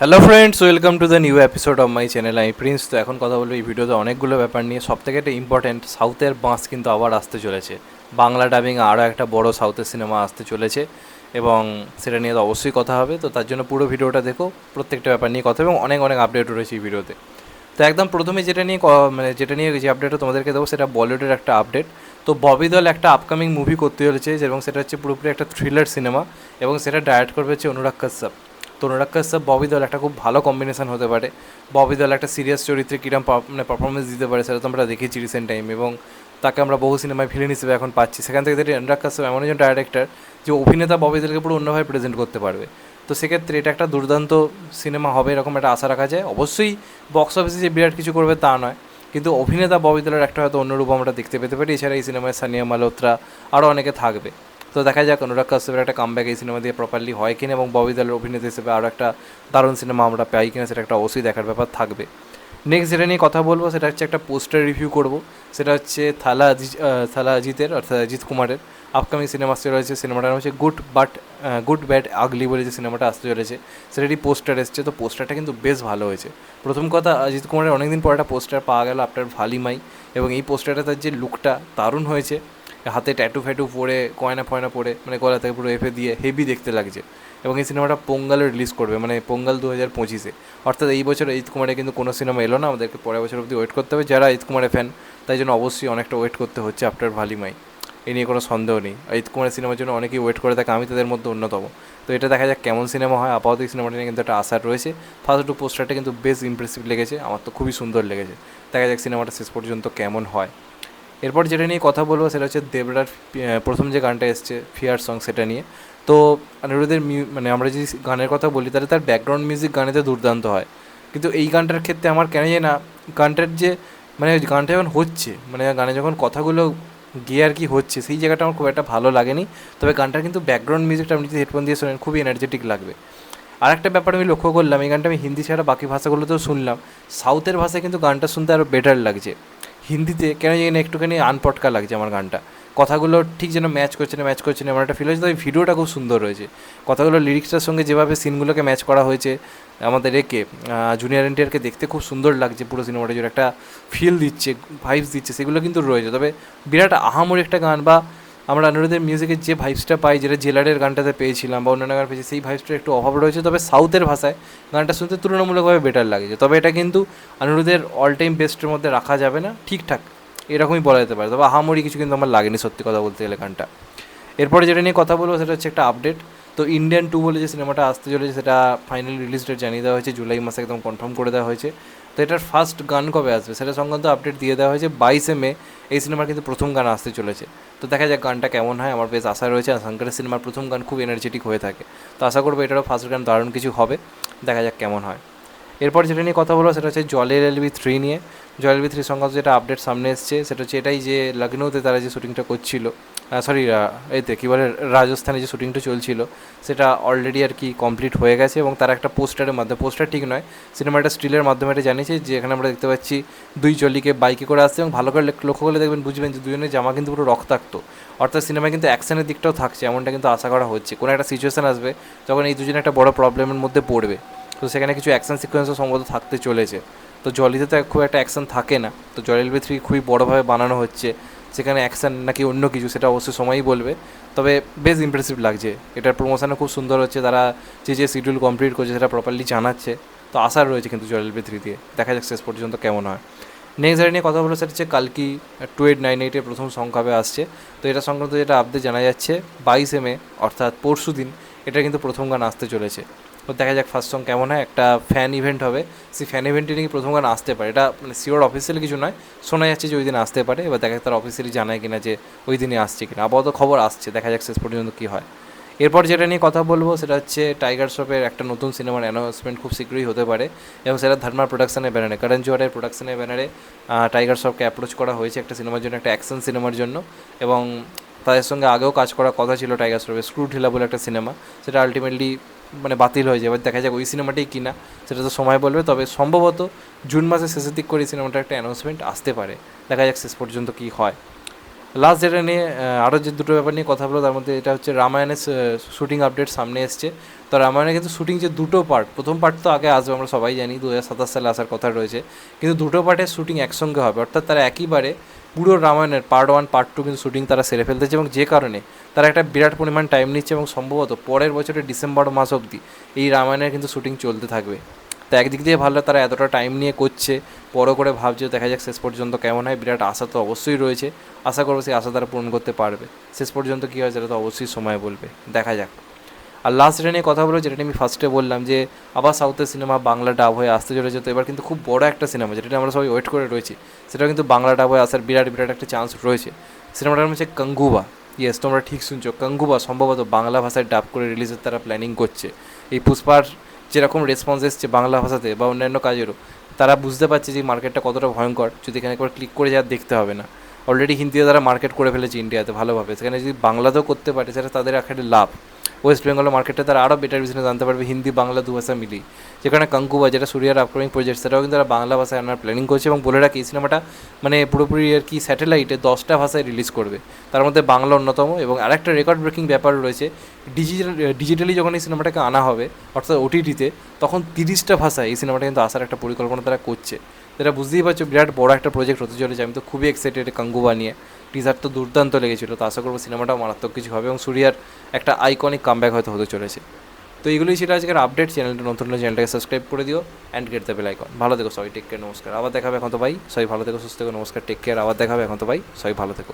Hello friends, welcome to the new episode of my channel. আমি Prince. তো এখন কথা বলবো এই ভিডিওতে অনেকগুলো ব্যাপার নিয়ে। সবথেকে একটা ইম্পর্ট্যান্ট, সাউথের বাস কিন্তু আবার আসতে চলেছে। বাংলা ডাবিং আরও একটা বড় সাউথের সিনেমা আসতে চলেছে এবং সেটা নিয়ে তো অবশ্যই কথা হবে। তো তার জন্য পুরো ভিডিওটা দেখো, প্রত্যেকটা ব্যাপার নিয়ে কথা এবং অনেক অনেক আপডেটও রয়েছে এই ভিডিওতে। তো একদম প্রথমে যেটা নিয়ে যে আপডেটটা তোমাদেরকে দেবো সেটা বলিউডের একটা আপডেট। তো ববি দেওল একটা আপকামিং মুভি করতে চলেছে এবং সেটা হচ্ছে পুরোপুরি একটা থ্রিলার সিনেমা এবং সেটা ডাইরেক্ট করবে হচ্ছে অনুরাগ কাশ্যপ। তো অনুরাগ কাশ্যপ ববি দেওল একটা খুব ভালো কম্বিনেশন হতে পারে। ববি দেওল একটা সিরিয়াস চরিত্রে কীরকম পারফরমেন্স দিতে পারে সেটা তো আমরা দেখেছি রিসেন্ট টাইম, এবং তাকে আমরা বহু সিনেমায় ভিলেন হিসেবে এখন পাচ্ছি। সেখান থেকে দেখি অনুরাগ কাশ্যপ এমন একজন ডাইরেক্টর যে অভিনেতা ববি দেওলকে পুরো অন্যভাবে প্রেজেন্ট করতে পারবে। তো সেক্ষেত্রে এটা একটা দুর্দান্ত সিনেমা হবে এরকম একটা আশা রাখা যায়। অবশ্যই বক্স অফিসে যে বিরাট কিছু করবে তা নয়, কিন্তু অভিনেতা ববি দেওলের একটা হয়তো অন্য রূপ আমরা দেখতে পেতে পারি। এছাড়া এই সিনেমায় সানিয়া মালহোত্রা আরও অনেকে থাকবে। তো দেখা যাক অনুরাগ কাশ্যপের একটা কামব্যাক এই সিনেমা দিয়ে প্রপারলি হয় কিনা এবং ববি দেওলের অভিনেতা হিসেবে আরও একটা দারুণ সিনেমা আমরা পাই কিনা সেটা একটা অবশ্যই দেখার ব্যাপার থাকবে। নেক্সট যেটা নিয়ে কথা বলবো সেটা হচ্ছে একটা পোস্টার রিভিউ করব। সেটা হচ্ছে থালা অজিতের, অর্থাৎ অজিত কুমারের আপকামিং সিনেমা আসতে চলেছে। সিনেমাটার নাম হচ্ছে গুড ব্যাড আগলি বলে যে সিনেমাটা আসতে চলেছে সেটারই পোস্টার এসছে। তো পোস্টারটা কিন্তু বেশ ভালো হয়েছে। প্রথম কথা, অজিত কুমারের অনেকদিন পর একটা পোস্টার পাওয়া গেল আফটার ভালিমাই, এবং এই পোস্টারটা তার যে লুকটা দারুণ হয়েছে। হাতে ট্যাটু ফ্যাটু পরে, কয়না ফয়না পরে, মানে গলা থেকে পুরো এফে দিয়ে হেভি দেখতে লাগছে। এবং এই সিনেমাটা পোঙ্গালে রিলিজ করবে, মানে পোঙ্গাল 2025-এ। অর্থাৎ এই বছর অজিত কুমারের কিন্তু কোনো সিনেমা এলো না, আমাদেরকে পরের বছর অবধি ওয়েট করতে হবে যারা অজিত কুমারের ফ্যান। তাই জন্য অবশ্যই অনেকটা ওয়েট করতে হচ্ছে আফটার ভালিমাই। এ নিয়ে কোনো সন্দেহ নেই, অজিত কুমারের সিনেমার জন্য অনেকেই ওয়েট করে থাকে, আমি তাদের মধ্যে অন্যতম। তো এটা দেখা যাক কেমন সিনেমা হয়। আপাতত এই সিনেমাটা নিয়ে কিন্তু একটা আশা রয়েছে। ফার্স্ট টু পোস্টারটা কিন্তু বেশ ইমপ্রেসিভ লেগেছে, আমার তো খুবই সুন্দর লেগেছে। দেখা যাক সিনেমাটা শেষ পর্যন্ত কেমন হয়। এরপর যেটা নিয়ে কথা বলবো সেটা হচ্ছে দেবরার প্রথম যে গানটা এসছে ফিয়ার সং, সেটা নিয়ে। তো অনিরুদ্ধের মানে আমরা যদি গানের কথা বলি তাহলে তার ব্যাকগ্রাউন্ড মিউজিক গানেতে দুর্দান্ত হয়, কিন্তু এই গানটার ক্ষেত্রে আমার কেন জানি না গানটার যে মানে গানটা যখন হচ্ছে, মানে গানে যখন কথাগুলো গিয়ে আর কি হচ্ছে, সেই জায়গাটা আমার খুব একটা ভালো লাগেনি। তবে গানটার কিন্তু ব্যাকগ্রাউন্ড মিউজিকটা আপনি যদি হেডফোন দিয়ে শোনেন খুবই এনার্জেটিক লাগবে। আর একটা ব্যাপার আমি লক্ষ্য করলাম, এই গানটা আমি হিন্দি ছাড়া বাকি ভাষাগুলোতেও শুনলাম, সাউথের ভাষায় কিন্তু গানটা শুনতে আরও বেটার লাগছে। হিন্দিতে কেন জানি না একটুখানি আনপটকা লাগছে আমার গানটা। কথাগুলো ঠিক যেন ম্যাচ করছে না এমন একটা ফিল হয়েছে। তবে ভিডিওটা খুব সুন্দর রয়েছে, কথাগুলো লিরিক্সটার সঙ্গে যেভাবে সিনগুলোকে ম্যাচ করা হয়েছে। আমাদের জুনিয়র এনটিআরকে দেখতে খুব সুন্দর লাগছে, পুরো সিনেমাটা জুড়ে একটা ফিল দিচ্ছে, ভাইবস দিচ্ছে, সেগুলো কিন্তু রয়েছে। তবে বিরাট আহামরি একটা গান বা আমরা অনিরুদ্ধের মিউজিকের যে ভাইবসটা পাই, যেটা জেলারের গানটাতে পেয়েছিলাম বা অন্যান্য গান পেয়েছি, সেই ভাইবসটার একটু অভাব রয়েছে। তবে সাউথের ভাষায় গানটা শুনতে তুলনামূলকভাবে বেটার লাগছে। তবে এটা কিন্তু অনিরুদ্ধের অল টাইম বেস্টের মধ্যে রাখা যাবে না, ঠিকঠাক এরকমই বলা যেতে পারে। তবে আহামরি কিছু কিন্তু আমার লাগেনি সত্যি কথা বলতে গেলে গানটা। এরপরে যেটা নিয়ে কথা বলবো সেটা হচ্ছে একটা আপডেট। তো ইন্ডিয়ান 2 বলে যে সিনেমাটা আসতে চলেছে সেটা ফাইনালি রিলিজ ডেট জানিয়ে দেওয়া হয়েছে, জুলাই মাসে একদম কনফার্ম করে দেওয়া হয়েছে। তো এটার ফার্স্ট গান কবে আসবে সেটা সংক্রান্ত আপডেট দিয়ে দেওয়া হয়েছে। 22 মে এই সিনেমার কিন্তু প্রথম গান আসতে চলেছে। তো দেখা যাক গানটা কেমন হয়, আমার বেশ আশা রয়েছে। আর শঙ্করের সিনেমার প্রথম গান খুব এনার্জেটিক হয়ে থাকে, তো আশা করবো এটারও ফার্স্ট গান দারুণ কিছু হবে। দেখা যাক কেমন হয়। এরপর যেটা নিয়ে কথা বলবো সেটা হচ্ছে জলের LV3 নিয়ে। জলের LV3 সংক্রান্ত যেটা আপডেট সামনে এসছে সেটা হচ্ছে এটাই যে লখনৌতে তারা যে শ্যুটিংটা করছিল, এতে কী বলে রাজস্থানে যে শ্যুটিংটা চলছিল, সেটা অলরেডি আর কি কমপ্লিট হয়ে গেছে। এবং তারা একটা পোস্টারের মাধ্যমে, পোস্টার ঠিক নয়, সিনেমাটা স্টিলের মাধ্যমে এটা জানিয়েছে যে এখানে আমরা দেখতে পাচ্ছি দুই জলিকে বাইকে করে আসছে, এবং ভালো করে লক্ষ্য করলে দেখবেন, বুঝবেন যে দুজনের জামা কিন্তু পুরো রক্তাক্ত। অর্থাৎ সিনেমায় কিন্তু অ্যাকশনের দিকটাও থাকছে, এমনটা কিন্তু আশা করা হচ্ছে। কোনো একটা সিচুয়েশান আসবে যখন এই দুজনে একটা বড় প্রবলেমের মধ্যে পড়বে, তো সেখানে কিছু অ্যাকশন সিকোয়েন্সও সম্ভবত থাকতে চলেছে। তো জলিতে তো খুব একটা অ্যাকশন থাকে না, তো জল LV3 খুবই বড়োভাবে বানানো হচ্ছে। সেখানে অ্যাকশন নাকি অন্য কিছু সেটা অবশ্যই সময়ই বলবে। তবে বেশ ইমপ্রেসিভ লাগছে, এটার প্রমোশনও খুব সুন্দর হচ্ছে, তারা যে শিডিউল কমপ্লিট করছে সেটা প্রপারলি জানাচ্ছে। তো আশার রয়েছে কিন্তু জল LV3 দিয়ে, দেখা যাক শেষ পর্যন্ত কেমন হয়। নেক্সট যেটা নিয়ে কথা বলো সেটা হচ্ছে কালকি 2898-এর প্রথম সংখ্যাবে আসছে। তো এটা সংক্রান্ত যেটা আপডেট জানা যাচ্ছে 22 মে, অর্থাৎ পরশু দিন এটা কিন্তু প্রথম গান আসতে চলেছে। তো দেখা যাক ফার্স্ট সং কেমন হয়। একটা ফ্যান ইভেন্ট হবে, সেই ফ্যান ইভেন্টে নাকি প্রথম গান আসতে পারে। এটা মানে শিওর অফিসিয়ালি কিছু নয়, শোনা যাচ্ছে যে ওই দিন আসতে পারে। এবার দেখা যাক তারা অফিসিয়ালি জানায় কিনা যে ওই দিনে আসছে কিনা। আপাতত খবর আসছে, দেখা যাক শেষ পর্যন্ত কী হয়। এরপর যেটা নিয়ে কথা বলবো সেটা হচ্ছে টাইগার শ্রফের একটা নতুন সিনেমার অ্যানাউন্সমেন্ট খুব শীঘ্রই হতে পারে, এবং সেটা ধর্মা প্রোডাকশনের ব্যানারে, করণ জোহরের প্রোডাকশনের ব্যানারে টাইগার শ্রফকে অ্যাপ্রোচ করা হয়েছে একটা সিনেমার জন্য, একটা অ্যাকশন সিনেমার জন্য। এবং তাদের সঙ্গে আগেও কাজ করার কথা ছিল টাইগার শ্রফের, স্ক্রু ঢিলা বলে একটা সিনেমা, সেটা আলটিমেটলি মানে বাতিল হয়ে যায়। এবার দেখা যাক ওই সিনেমাটাই কিনা, সেটা তো সময় বলবে। তবে সম্ভবত জুন মাসের শেষের দিক করে এই সিনেমাটার একটা অ্যানাউন্সমেন্ট আসতে পারে, দেখা যাক শেষ পর্যন্ত কী হয়। লাস্ট যেটা নিয়ে আরও যে দুটো ব্যাপার নিয়ে কথা বলো, তার মধ্যে এটা হচ্ছে রামায়ণের শ্যুটিং আপডেট সামনে এসছে। তো রামায়ণে কিন্তু শ্যুটিং যে দুটো পার্ট, প্রথম পার্ট তো আগে আসবে, আমরা সবাই জানি 2027 সালে আসার কথা রয়েছে, কিন্তু দুটো পার্টের শ্যুটিং একসঙ্গে হবে, অর্থাৎ তারা একইবারে পুরো রামায়ণের পার্ট 1 পার্ট 2 কিন্তু শ্যুটিং তারা সেরে ফেলতেছে, এবং যে কারণে তারা একটা বিরাট পরিমাণ টাইম নিচ্ছে, এবং সম্ভবত পরের বছরের ডিসেম্বর মাস অবধি এই রামায়ণের কিন্তু শ্যুটিং চলতে থাকবে। তো একদিক দিয়ে ভালো, তারা এতটা টাইম নিয়ে করছে, বড় করে ভাবছে, দেখা যাক শেষ পর্যন্ত কেমন হয়। বিরাট আশা তো অবশ্যই রয়েছে, আশা করবো সেই আশা তারা পূরণ করতে পারবে। শেষ পর্যন্ত কী হয় সেটা তো অবশ্যই সময় বলবে, দেখা যাক। আর লাস্ট যেটা নিয়ে কথা বলবো, যেটা আমি ফার্স্টে বললাম যে আবার সাউথের সিনেমা বাংলা ডাব হয়ে আসতে চলেছে। তো এবার কিন্তু খুব বড় একটা সিনেমা, যেটা আমরা সবাই ওয়েট করে রয়েছি, সেটাও কিন্তু বাংলা ডাব হয়ে আসার বিরাট বিরাট একটা চান্স রয়েছে। সিনেমাটার নাম হচ্ছে কাঙ্গুবা। ইয়েস, তোমরা ঠিক শুনছো, কাঙ্গুবা সম্ভবত বাংলা ভাষায় ডাব করে রিলিজের তারা প্ল্যানিং করছে। এই পুষ্পার যেরকম রেসপন্স এসছে বাংলা ভাষাতে বা অন্যান্য কাজেরও, তারা বুঝতে পারছে যে মার্কেটটা কতটা ভয়ঙ্কর। যদি এখানে একবার ক্লিক করে যাওয়ার দেখতে হবে না, অলরেডি হিন্দিতে তারা মার্কেট করে ফেলেছে ইন্ডিয়াতে ভালোভাবে, সেখানে যদি বাংলাতেও করতে পারে সেটা তাদের একটা লাভ। ওয়েস্ট বেঙ্গলের মার্কেটে তারা আরও বেটার বিজনেস আনতে পারবে হিন্দি বাংলা দু ভাষা মিলিয়ে। যেখানে কাঙ্কুবা, যেটা সূর্যার আপকামিং প্রজেক্ট, সেটাও কিন্তু তারা বাংলা ভাষায় আনার প্ল্যানিং করছে। এবং বলে রাখি, এই সিনেমাটা মানে পুরোপুরি আর কি স্যাটেলাইটে 10টা ভাষায় রিলিজ করবে, তার মধ্যে বাংলা অন্যতম। এবং আরেকটা রেকর্ড ব্রেকিং ব্যাপার রয়েছে, ডিজিটালি যখন এই সিনেমাটাকে আনা হবে, অর্থাৎ ওটিটিতে, তখন 30টা ভাষায় এই সিনেমাটা কিন্তু আসার একটা পরিকল্পনা তারা করছে। যেটা বুঝতেই পারছো বিরাট বড় একটা প্রজেক্ট হতে চলেছে। আমি তো খুবই এক্সাইটেড কাঙ্গুবা নিয়ে। টিজার তো দুর্দান্ত লেগেছিলো, তো আশা করবো সিনেমাটাও মারাত্মক কিছু হবে এবং সূর্যার একটা আইকনিক কামব্যাক হয়তো হতে চলেছে। তো এইগুলোই ছিল আজকের আপডেট। চ্যানেলটা নতুন হলে চ্যানেলটাকে সাবস্ক্রাইব করে দিও and get the bell icon. ভালো থেকো সবাই, টেক কেয়ার, নমস্কার। আবার দেখাবে এখন তো ভাই, সবাই ভালো থেকো, সুস্থ থেকো, নমস্কার, টেক কেয়ার, আবার দেখাবে এখন তো ভাই, সবাই ভালো থেকো।